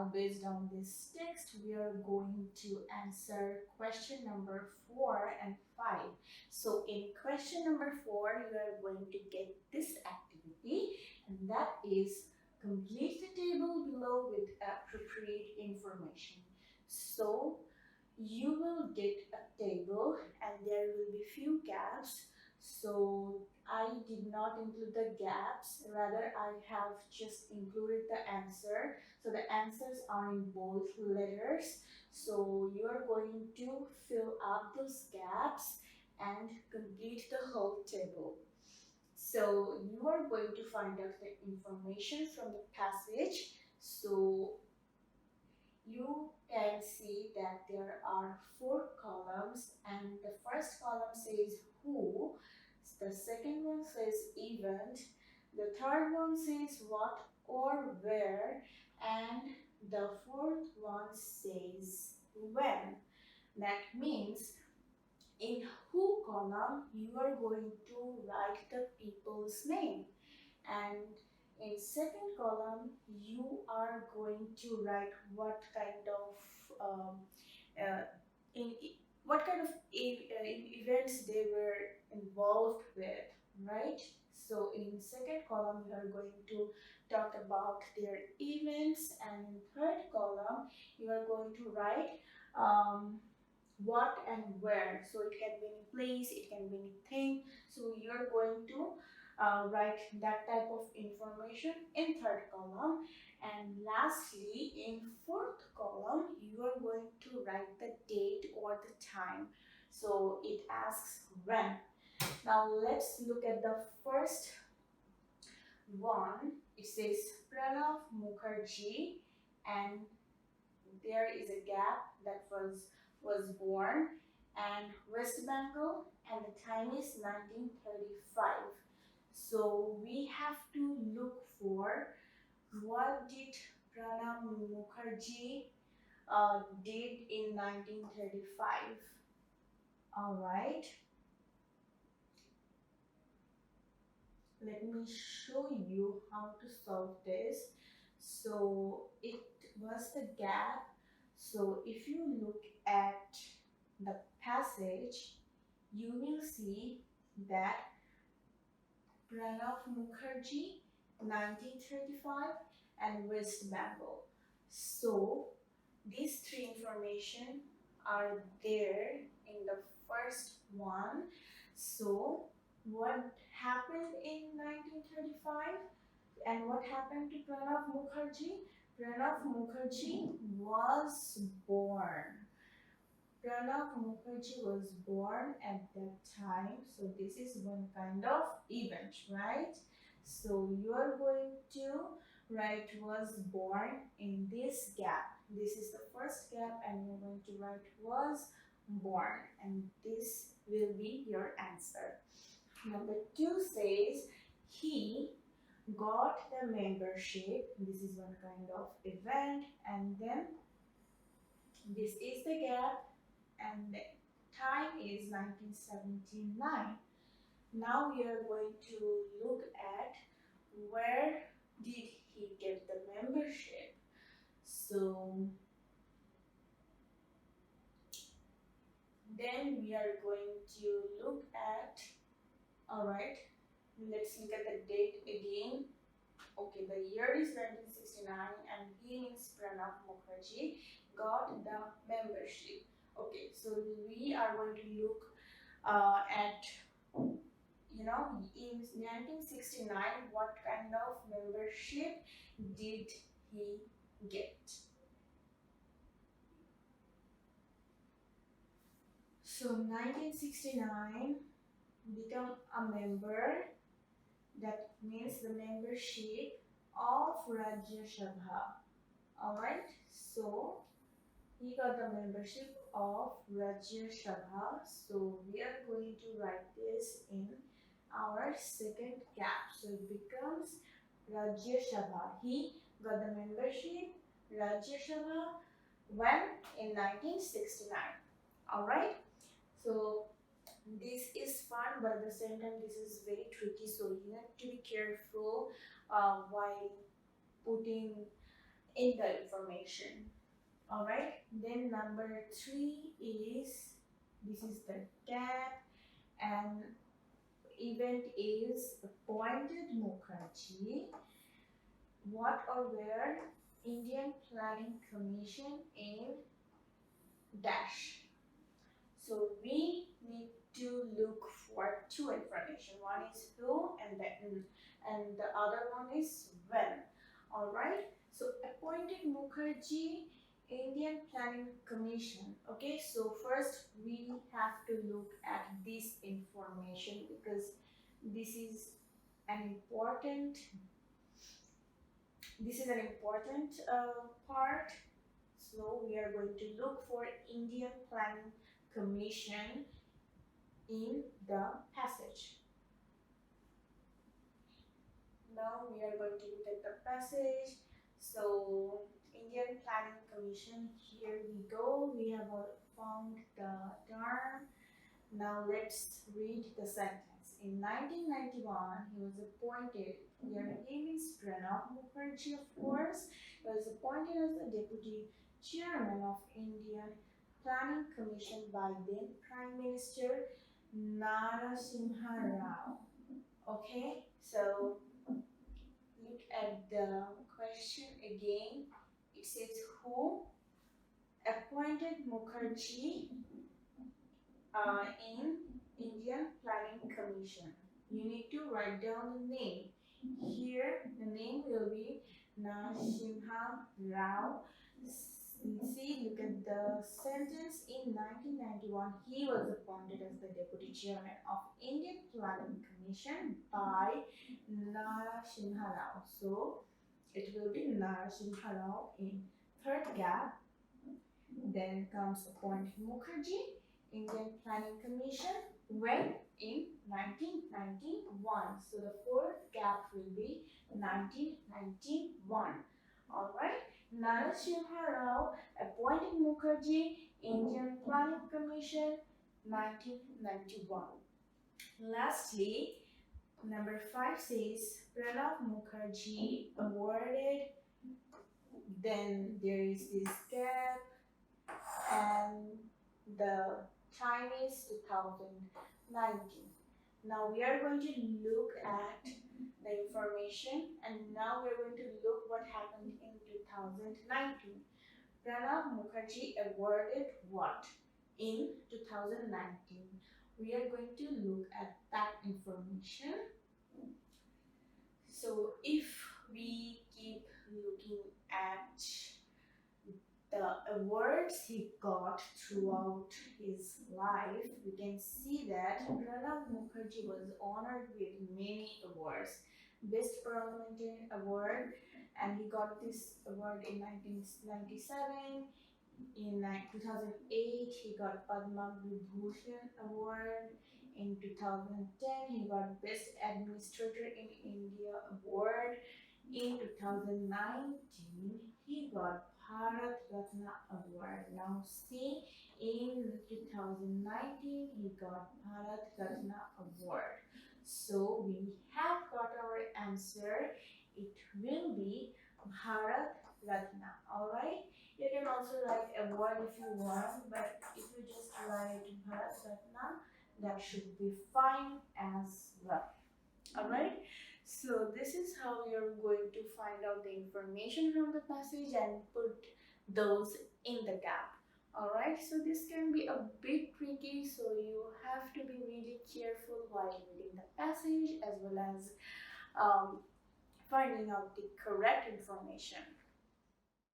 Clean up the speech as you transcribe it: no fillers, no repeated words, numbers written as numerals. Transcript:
now based on this text, we are going to answer question number 4 and 5. So in question number 4, you are going to get this activity, and that is complete the table below with appropriate information. So you will get a table and there will be few gaps. So I did not include the gaps, rather I have just included the answer. So the answers are in bold letters. So you are going to fill up those gaps and complete the whole table. So you are going to find out the information from the passage. So you can see that there are 4 columns, and the first column says who, the second one says event, the third one says what or where, and the fourth one says when. That means in who column you are going to write the people's name, and in second column you are going to write what kind of uh, in what kind of events they were involved with, right? So in second column you are going to talk about their events, and in third column you are going to write what and where. So it can be any place, it can be anything. So you're going to write that type of information in third column. And lastly, in fourth column, you are going to write the date or the time. So it asks when. Now let's look at the first one. It says Pranav Mukherjee, and there is a gap that was born, and West Bengal, and the time is 1935. So we have to look for what did Pranab Mukherjee did in 1935. All right. Let me show you how to solve this. So it was the gap. So if you look at the passage, you will see that Pranav Mukherjee, 1935, and West Bengal. So these 3 information are there in the first one. So what happened in 1935 and what happened to Pranav Mukherjee? Pranav Mukherjee was born. Pranav Mukherjee was born at that time. So this is one kind of event, right? So you are going to write was born in this gap. This is the first gap, and you're going to write was born, and this will be your answer. Number 2 says he got the membership. This is one kind of event, and then this is the gap, and the time is 1979. Now we are going to look at where did he get the membership. So then we are going to look at, all right, let's look at the date again. Okay, the year is 1969, and he means Pranav Mukherjee got the membership. Okay, so we are going to look at, in 1969, what kind of membership did he get? So 1969, become a member. That means the membership of Rajya Sabha. Alright, so he got the membership of Rajya Sabha. So we are going to write this in our second gap. So it becomes Rajya Sabha. He got the membership Rajya Sabha when? In 1969. Alright, so this is fun, but at the same time this is very tricky, so you have to be careful while putting in the information. Alright, then number 3 is, this is the gap, and event is appointed Mukherjee. What or where Indian Planning Commission in dash. So we need to look for two information. One is who and the other one is when. All right. So appointed Mukherjee Indian Planning Commission. Okay. So first we have to look at this information because this is an important. This is an important part. So we are going to look for Indian Planning Commission in the passage. Now we are going to look at the passage. So Indian Planning Commission, here we go. We have found the term. Now let's read the sentence. In 1991, he was appointed, their name is Pranab Mukherjee, of course. He was appointed as the deputy chairman of Indian Planning Commission by then Prime Minister Narasimha Rao. Okay, so look at the question again. It says who appointed Mukherjee in Indian Planning Commission. You need to write down the name. Here the name will be Narasimha Rao. See, look at the sentence. In 1991, he was appointed as the deputy chairman of Indian Planning Commission by Narasimha Rao. So it will be Narasimha Rao in third gap. Then comes appointed Mukherjee Indian Planning Commission when in 1991. So the fourth gap will be 1991. Alright. Narasimha Rao appointed Mukherjee Indian Planning Commission 1991. Lastly, number 5 says Pranab Mukherjee awarded. Then there is this gap and the time is 2019. Now we are going to look at the information, and now we're going to look what happened in 2019. Pranab Mukherjee awarded what in 2019? We are going to look at that information. So if we keep looking at the awards he got throughout his life, we can see that Pranab Mukherjee was honored with many awards. Best Parliamentarian Award, and he got this award in 1997. In 2008, he got Padma Vibhushan Award. In 2010, he got Best Administrator in India Award. In 2019, he got Bharat Ratna Award. Now see, in 2019, he got Bharat Ratna Award. So we have got our answer. It will be Bharat Ratna. Alright? You can also write award if you want, but if you just write Bharat Ratna, that should be fine as well. Alright? So this is how you're going to find out the information from the passage and put those in the gap. Alright, so this can be a bit tricky, so you have to be really careful while reading the passage as well as finding out the correct information.